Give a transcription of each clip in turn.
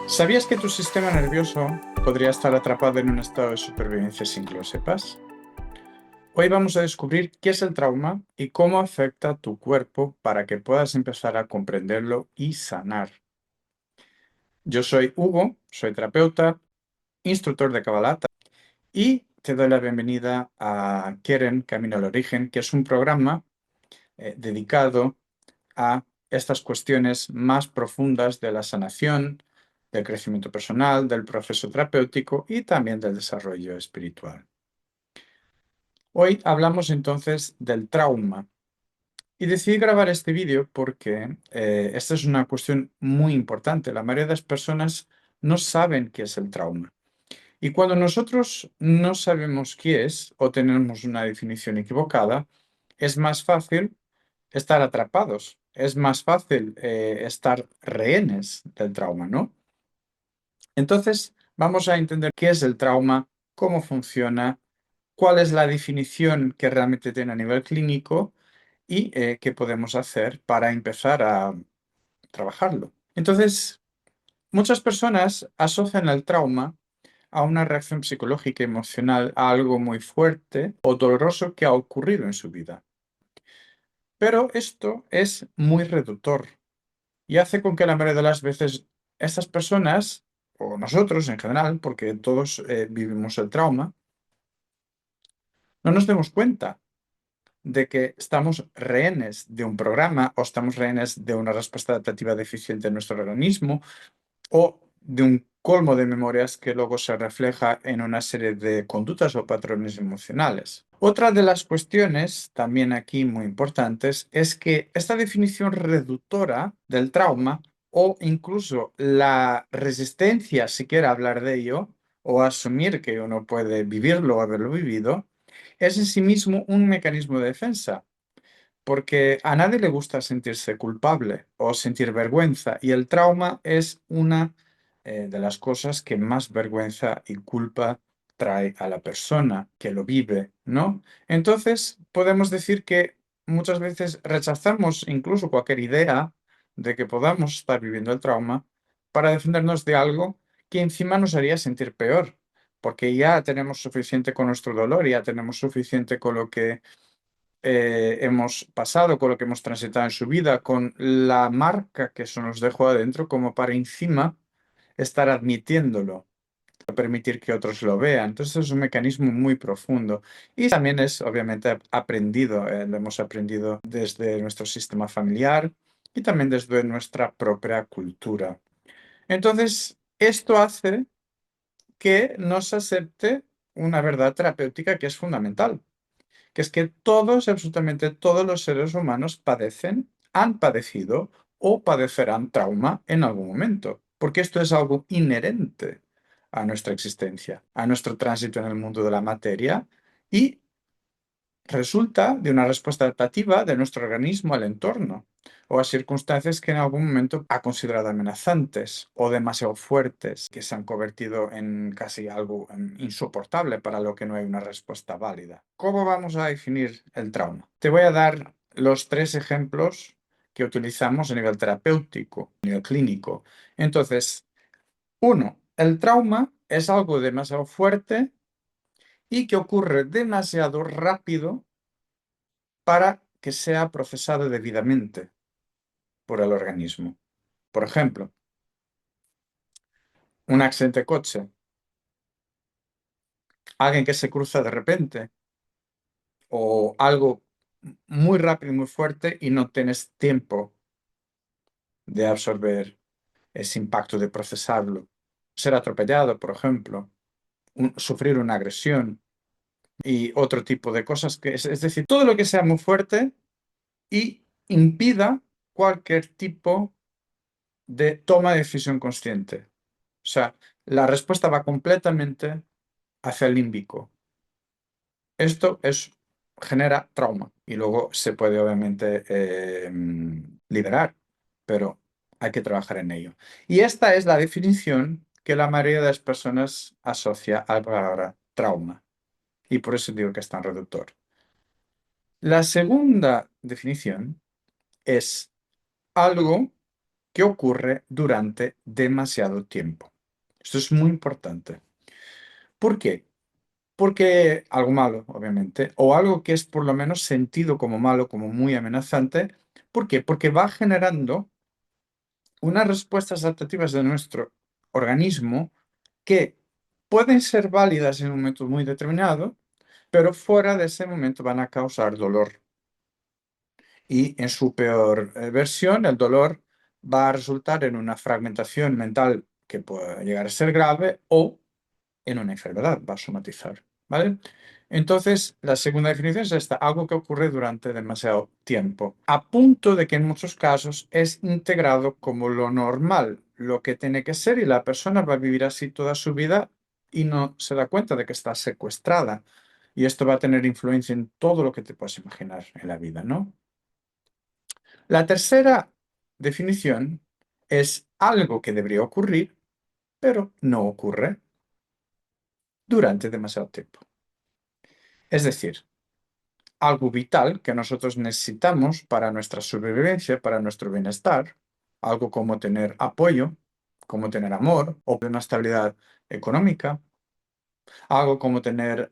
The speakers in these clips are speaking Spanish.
¿Sabías que tu sistema nervioso podría estar atrapado en un estado de supervivencia sin que lo sepas? Hoy vamos a descubrir qué es el trauma y cómo afecta a tu cuerpo para que puedas empezar a comprenderlo y sanar. Yo soy Hugo, soy terapeuta, instructor de Kabbalah y te doy la bienvenida a Keren Camino al Origen, que es un programa dedicado a estas cuestiones más profundas de la sanación, del crecimiento personal, del proceso terapéutico y también del desarrollo espiritual. Hoy hablamos entonces del trauma y decidí grabar este vídeo porque esta es una cuestión muy importante. La mayoría de las personas no saben qué es el trauma. Y cuando nosotros no sabemos qué es o tenemos una definición equivocada, es más fácil estar atrapados, es más fácil estar rehenes del trauma, ¿no? Entonces, vamos a entender qué es el trauma, cómo funciona, cuál es la definición que realmente tiene a nivel clínico y qué podemos hacer para empezar a trabajarlo. Entonces, muchas personas asocian el trauma a una reacción psicológica y emocional, a algo muy fuerte o doloroso que ha ocurrido en su vida. Pero esto es muy reductor y hace con que la mayoría de las veces estas personas, o nosotros en general, porque todos vivimos el trauma, no nos demos cuenta de que estamos rehenes de un programa o estamos rehenes de una respuesta adaptativa deficiente en nuestro organismo o de un colmo de memorias que luego se refleja en una serie de conductas o patrones emocionales. Otra de las cuestiones, también aquí muy importantes, es que esta definición reductora del trauma o incluso la resistencia a siquiera hablar de ello o asumir que uno puede vivirlo o haberlo vivido, es en sí mismo un mecanismo de defensa. Porque a nadie le gusta sentirse culpable o sentir vergüenza y el trauma es una de las cosas que más vergüenza y culpa trae a la persona que lo vive, ¿no? Entonces, podemos decir que muchas veces rechazamos incluso cualquier idea de que podamos estar viviendo el trauma para defendernos de algo que encima nos haría sentir peor, porque ya tenemos suficiente con nuestro dolor, ya tenemos suficiente con lo que hemos pasado, con lo que hemos transitado en su vida, con la marca que eso nos dejó adentro, como para encima estar admitiéndolo, permitir que otros lo vean. Entonces es un mecanismo muy profundo y también es obviamente aprendido, lo hemos aprendido desde nuestro sistema familiar y también desde nuestra propia cultura. Entonces, esto hace que nos acepte una verdad terapéutica que es fundamental, que es que todos, absolutamente todos los seres humanos padecen, han padecido o padecerán trauma en algún momento, porque esto es algo inherente a nuestra existencia, a nuestro tránsito en el mundo de la materia y resulta de una respuesta adaptativa de nuestro organismo al entorno o a circunstancias que en algún momento ha considerado amenazantes o demasiado fuertes, que se han convertido en casi algo insoportable para lo que no hay una respuesta válida. ¿Cómo vamos a definir el trauma? Te voy a dar los tres ejemplos que utilizamos a nivel terapéutico, a nivel clínico. Entonces, uno, el trauma es algo demasiado fuerte y que ocurre demasiado rápido para que sea procesado debidamente por el organismo. Por ejemplo, un accidente de coche, alguien que se cruza de repente o algo muy rápido y muy fuerte y no tienes tiempo de absorber ese impacto, de procesarlo. Ser atropellado, por ejemplo, sufrir una agresión y otro tipo de cosas que es decir, todo lo que sea muy fuerte y impida cualquier tipo de toma de decisión consciente. O sea, la respuesta va completamente hacia el límbico. Esto genera trauma y luego se puede obviamente liberar, pero hay que trabajar en ello. Y esta es la definición que la mayoría de las personas asocia a la palabra trauma y por eso digo que es tan reductor. La segunda definición es algo que ocurre durante demasiado tiempo. Esto es muy importante. ¿Por qué? Porque algo malo, obviamente, o algo que es por lo menos sentido como malo, como muy amenazante. ¿Por qué? Porque va generando unas respuestas adaptativas de nuestro organismo que pueden ser válidas en un momento muy determinado, pero fuera de ese momento van a causar dolor. Y en su peor versión, el dolor va a resultar en una fragmentación mental que puede llegar a ser grave o en una enfermedad, va a somatizar, ¿vale? Entonces, la segunda definición es esta, algo que ocurre durante demasiado tiempo, a punto de que en muchos casos es integrado como lo normal, lo que tiene que ser, y la persona va a vivir así toda su vida y no se da cuenta de que está secuestrada. Y esto va a tener influencia en todo lo que te puedas imaginar en la vida, ¿no? La tercera definición es algo que debería ocurrir, pero no ocurre durante demasiado tiempo. Es decir, algo vital que nosotros necesitamos para nuestra supervivencia, para nuestro bienestar, algo como tener apoyo, como tener amor o una estabilidad económica, algo como tener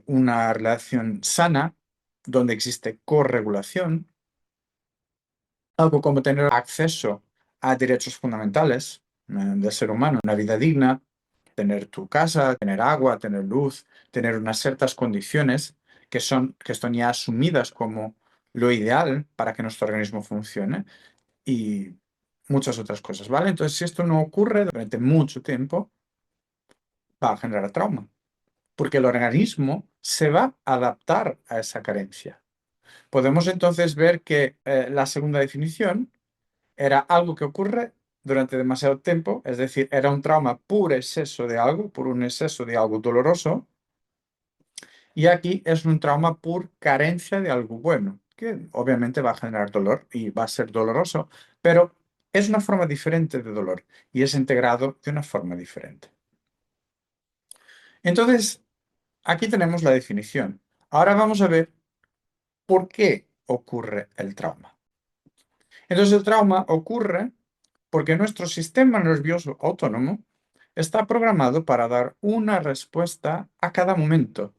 una relación sana donde existe corregulación, algo como tener acceso a derechos fundamentales del ser humano, una vida digna, tener tu casa, tener agua, tener luz, tener unas ciertas condiciones que están ya asumidas como lo ideal para que nuestro organismo funcione y muchas otras cosas, ¿vale? Entonces, si esto no ocurre durante mucho tiempo, va a generar trauma, porque el organismo se va a adaptar a esa carencia. Podemos entonces ver que la segunda definición era algo que ocurre durante demasiado tiempo, es decir, era un trauma por exceso de algo, por un exceso de algo doloroso, y aquí es un trauma por carencia de algo bueno, que obviamente va a generar dolor y va a ser doloroso, pero es una forma diferente de dolor y es integrado de una forma diferente. Entonces, aquí tenemos la definición. Ahora vamos a ver por qué ocurre el trauma. Entonces, el trauma ocurre porque nuestro sistema nervioso autónomo está programado para dar una respuesta a cada momento.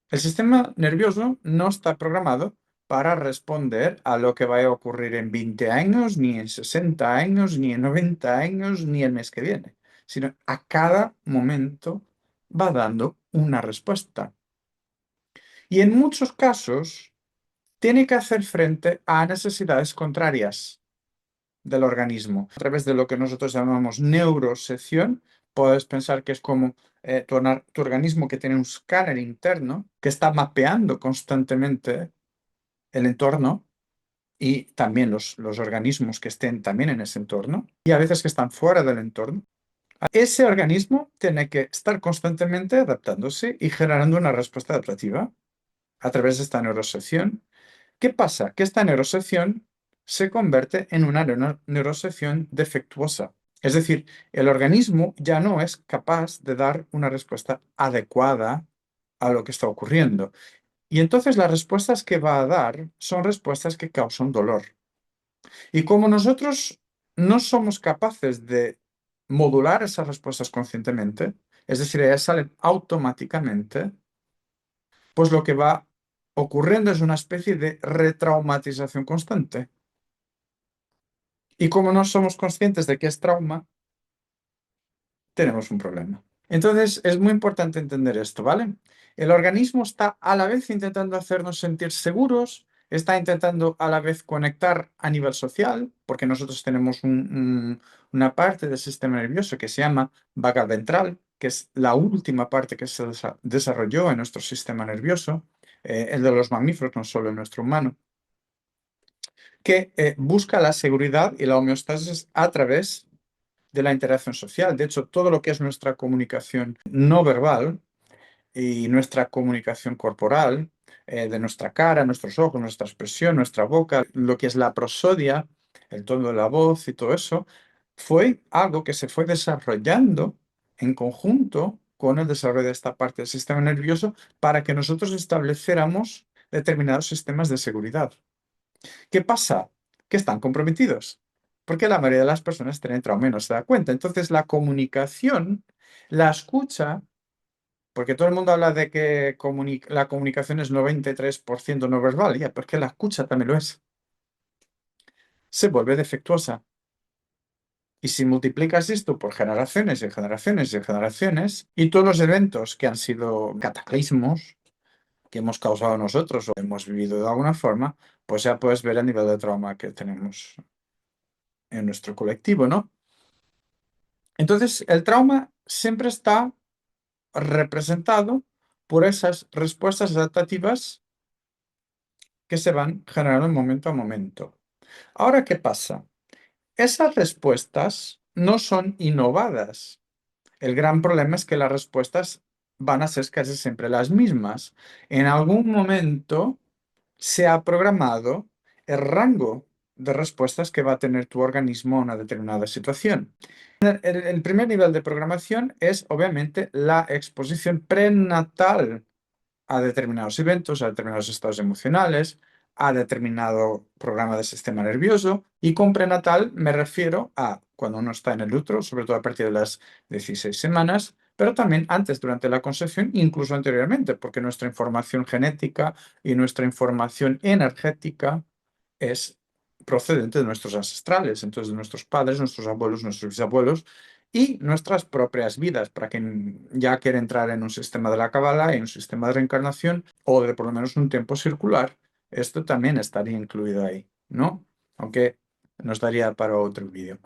El sistema nervioso no está programado para responder a lo que vaya a ocurrir en 20 años, ni en 60 años, ni en 90 años, ni el mes que viene, sino a cada momento va dando una respuesta. Y en muchos casos tiene que hacer frente a necesidades contrarias del organismo. A través de lo que nosotros llamamos neurosección, puedes pensar que es como tu organismo que tiene un escáner interno que está mapeando constantemente el entorno y también los organismos que estén también en ese entorno y a veces que están fuera del entorno. Ese organismo tiene que estar constantemente adaptándose y generando una respuesta adaptativa a través de esta neurosección. ¿Qué pasa? Que esta neurosección se convierte en una neurosección defectuosa. Es decir, el organismo ya no es capaz de dar una respuesta adecuada a lo que está ocurriendo. Y entonces las respuestas que va a dar son respuestas que causan dolor. Y como nosotros no somos capaces de modular esas respuestas conscientemente, es decir, ellas salen automáticamente, pues lo que va ocurriendo es una especie de retraumatización constante. Y como no somos conscientes de que es trauma, tenemos un problema. Entonces, es muy importante entender esto, ¿vale? El organismo está a la vez intentando hacernos sentir seguros, está intentando a la vez conectar a nivel social, porque nosotros tenemos una parte del sistema nervioso que se llama vaga ventral, que es la última parte que se desarrolló en nuestro sistema nervioso, el de los mamíferos, no solo el nuestro humano, que busca la seguridad y la homeostasis a través de la interacción social. De hecho, todo lo que es nuestra comunicación no verbal y nuestra comunicación corporal, de nuestra cara, nuestros ojos, nuestra expresión, nuestra boca, lo que es la prosodia, el tono de la voz y todo eso, fue algo que se fue desarrollando en conjunto con el desarrollo de esta parte del sistema nervioso para que nosotros estableciéramos determinados sistemas de seguridad. ¿Qué pasa? Que están comprometidos. porque la mayoría de las personas tienen trauma y no se da cuenta. Entonces, la comunicación, la escucha, porque todo el mundo habla de que la comunicación es 93% no verbal, ya, porque la escucha también lo es, se vuelve defectuosa. Y si multiplicas esto por generaciones y generaciones y generaciones, y todos los eventos que han sido cataclismos que hemos causado nosotros o hemos vivido de alguna forma, pues ya puedes ver el nivel de trauma que tenemos en nuestro colectivo, ¿no? Entonces, el trauma siempre está representado por esas respuestas adaptativas que se van generando momento a momento. Ahora, ¿qué pasa? Esas respuestas no son innovadas. El gran problema es que las respuestas van a ser casi siempre las mismas. En algún momento se ha programado el rango de respuestas que va a tener tu organismo a una determinada situación. El primer nivel de programación es obviamente la exposición prenatal a determinados eventos, a determinados estados emocionales, a determinado programa del sistema nervioso. Y con prenatal me refiero a cuando uno está en el útero, sobre todo a partir de las 16 semanas, pero también antes, durante la concepción, incluso anteriormente, porque nuestra información genética y nuestra información energética es procedente de nuestros ancestrales, entonces de nuestros padres, nuestros abuelos, nuestros bisabuelos y nuestras propias vidas, para quien ya quiere entrar en un sistema de la Cábala, en un sistema de reencarnación o de por lo menos un tiempo circular, esto también estaría incluido ahí, ¿no? Aunque nos daría para otro vídeo.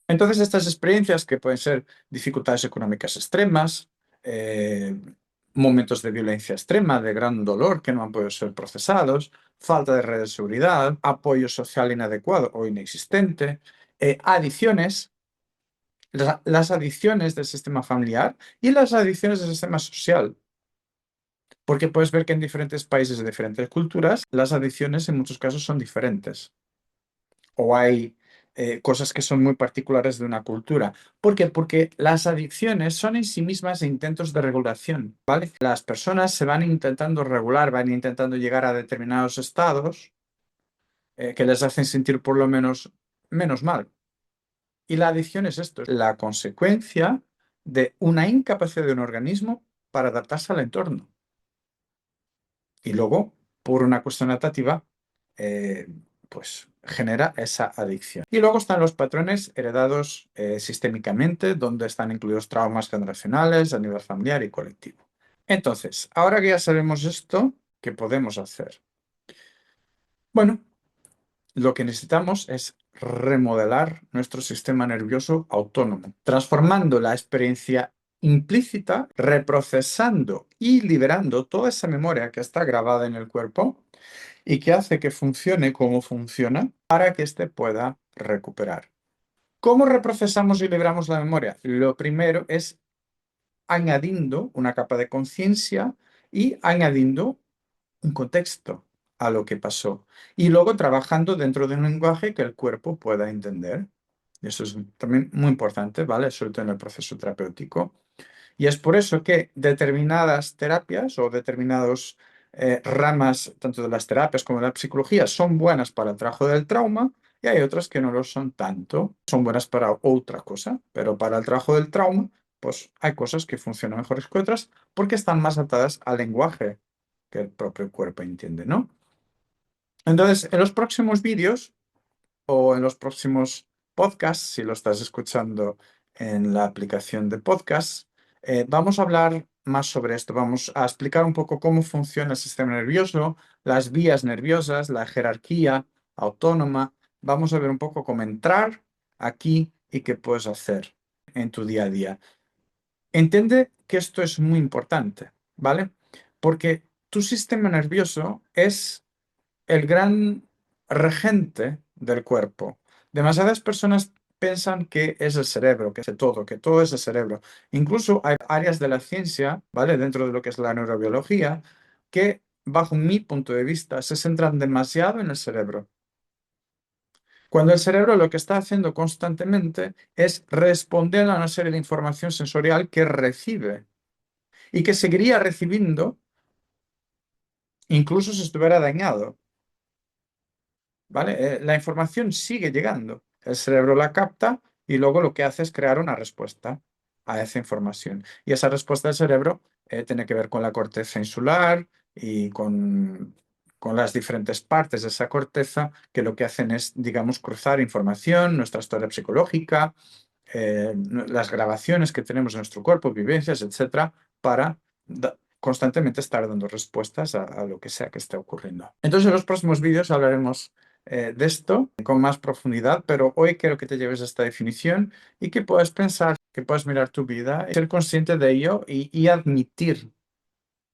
Entonces, estas experiencias que pueden ser dificultades económicas extremas, momentos de violencia extrema, de gran dolor que no han podido ser procesados, falta de red de seguridad, apoyo social inadecuado o inexistente, adicciones, las adicciones del sistema familiar y las adicciones del sistema social. Porque puedes ver que en diferentes países de diferentes culturas, las adicciones en muchos casos son diferentes o hay cosas que son muy particulares de una cultura. ¿Por qué? Porque las adicciones son en sí mismas intentos de regulación, ¿vale? Las personas se van intentando regular, van intentando llegar a determinados estados que les hacen sentir por lo menos mal. Y la adicción es esto, es la consecuencia de una incapacidad de un organismo para adaptarse al entorno. Y luego, por una cuestión adaptativa, eh, pues genera esa adicción. Y luego están los patrones heredados sistémicamente, donde están incluidos traumas generacionales a nivel familiar y colectivo. Entonces, ahora que ya sabemos esto, ¿qué podemos hacer? Bueno, lo que necesitamos es remodelar nuestro sistema nervioso autónomo, transformando la experiencia implícita, reprocesando y liberando toda esa memoria que está grabada en el cuerpo y que hace que funcione como funciona para que éste pueda recuperar. ¿Cómo reprocesamos y liberamos la memoria? Lo primero es añadiendo una capa de conciencia y añadiendo un contexto a lo que pasó. Y luego trabajando dentro de un lenguaje que el cuerpo pueda entender. Eso es también muy importante, ¿vale? Sobre todo en el proceso terapéutico. Y es por eso que determinadas terapias o determinadas ramas, tanto de las terapias como de la psicología, son buenas para el trabajo del trauma y hay otras que no lo son tanto. Son buenas para otra cosa, pero para el trabajo del trauma, pues hay cosas que funcionan mejores que otras porque están más atadas al lenguaje que el propio cuerpo entiende, ¿no? Entonces, en los próximos vídeos o en los próximos podcasts, si lo estás escuchando en la aplicación de podcast, vamos a hablar más sobre esto. Vamos a explicar un poco cómo funciona el sistema nervioso, las vías nerviosas, la jerarquía autónoma. Vamos a ver un poco cómo entrar aquí y qué puedes hacer en tu día a día. Entiende que esto es muy importante, ¿vale? Porque tu sistema nervioso es el gran regente del cuerpo. Demasiadas personas piensan que es el cerebro, que todo es el cerebro. Incluso hay áreas de la ciencia, ¿vale? Dentro de lo que es la neurobiología, que, bajo mi punto de vista, se centran demasiado en el cerebro. Cuando el cerebro lo que está haciendo constantemente es responder a una serie de información sensorial que recibe y que seguiría recibiendo incluso si estuviera dañado. ¿vale? La información sigue llegando. El cerebro la capta y luego lo que hace es crear una respuesta a esa información. Y esa respuesta del cerebro tiene que ver con la corteza insular y con las diferentes partes de esa corteza que lo que hacen es, digamos, cruzar información, nuestra historia psicológica, las grabaciones que tenemos en nuestro cuerpo, vivencias, etcétera, para constantemente estar dando respuestas a lo que sea que esté ocurriendo. Entonces, en los próximos vídeos hablaremos de esto con más profundidad, pero hoy quiero que te lleves esta definición y que puedas pensar, que puedas mirar tu vida, y ser consciente de ello y admitir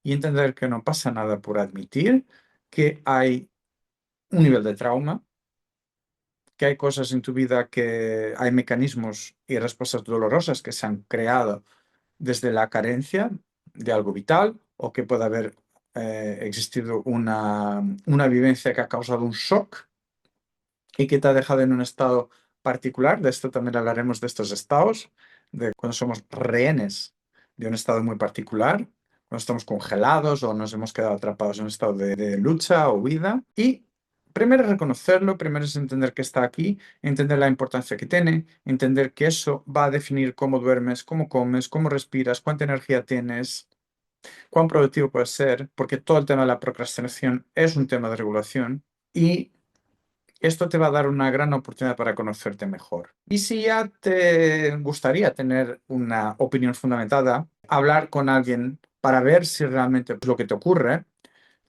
y entender que no pasa nada por admitir que hay un nivel de trauma, que hay cosas en tu vida, que hay mecanismos y respuestas dolorosas que se han creado desde la carencia de algo vital o que puede haber existido una vivencia que ha causado un shock y que te ha dejado en un estado particular. De esto también hablaremos de estos estados, de cuando somos rehenes de un estado muy particular, cuando estamos congelados o nos hemos quedado atrapados en un estado de lucha o huida. Y primero es reconocerlo, primero es entender que está aquí, entender la importancia que tiene, entender que eso va a definir cómo duermes, cómo comes, cómo respiras, cuánta energía tienes, cuán productivo puedes ser, porque todo el tema de la procrastinación es un tema de regulación. Y esto te va a dar una gran oportunidad para conocerte mejor. Y si ya te gustaría tener una opinión fundamentada, hablar con alguien para ver si realmente es lo que te ocurre,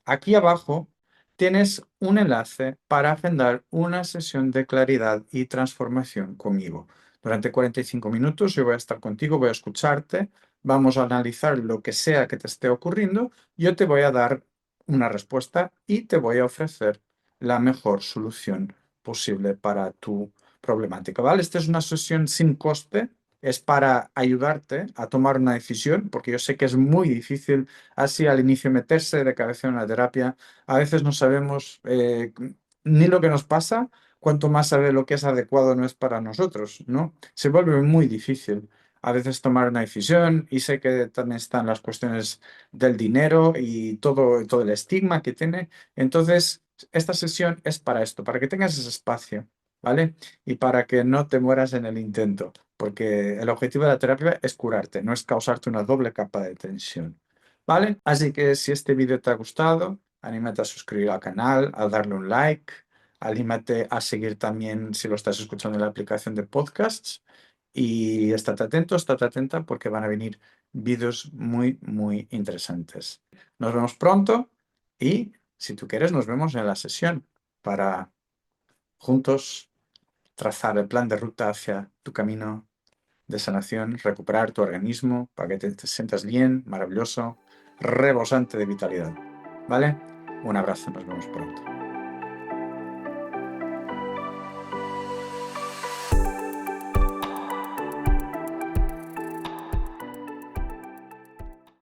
aquí abajo tienes un enlace para agendar una sesión de claridad y transformación conmigo. Durante 45 minutos yo voy a estar contigo, voy a escucharte, vamos a analizar lo que sea que te esté ocurriendo, yo te voy a dar una respuesta y te voy a ofrecer la mejor solución posible para tu problemática, ¿vale? Esta es una sesión sin coste, es para ayudarte a tomar una decisión, porque yo sé que es muy difícil así al inicio meterse de cabeza en una terapia. A veces no sabemos ni lo que nos pasa, cuanto más saber lo que es adecuado no es para nosotros, ¿no? Se vuelve muy difícil a veces tomar una decisión y sé que también están las cuestiones del dinero y todo el estigma que tiene. Entonces, esta sesión es para esto, para que tengas ese espacio, ¿vale? Y para que no te mueras en el intento, porque el objetivo de la terapia es curarte, no es causarte una doble capa de tensión. ¿Vale? Así que si este vídeo te ha gustado, anímate a suscribir al canal, a darle un like, anímate a seguir también si lo estás escuchando en la aplicación de podcasts y estate atento, estate atenta porque van a venir vídeos muy, muy interesantes. Nos vemos pronto y si tú quieres nos vemos en la sesión para juntos trazar el plan de ruta hacia tu camino de sanación, recuperar tu organismo para que te sientas bien, maravilloso, rebosante de vitalidad. ¿Vale? Un abrazo, nos vemos pronto.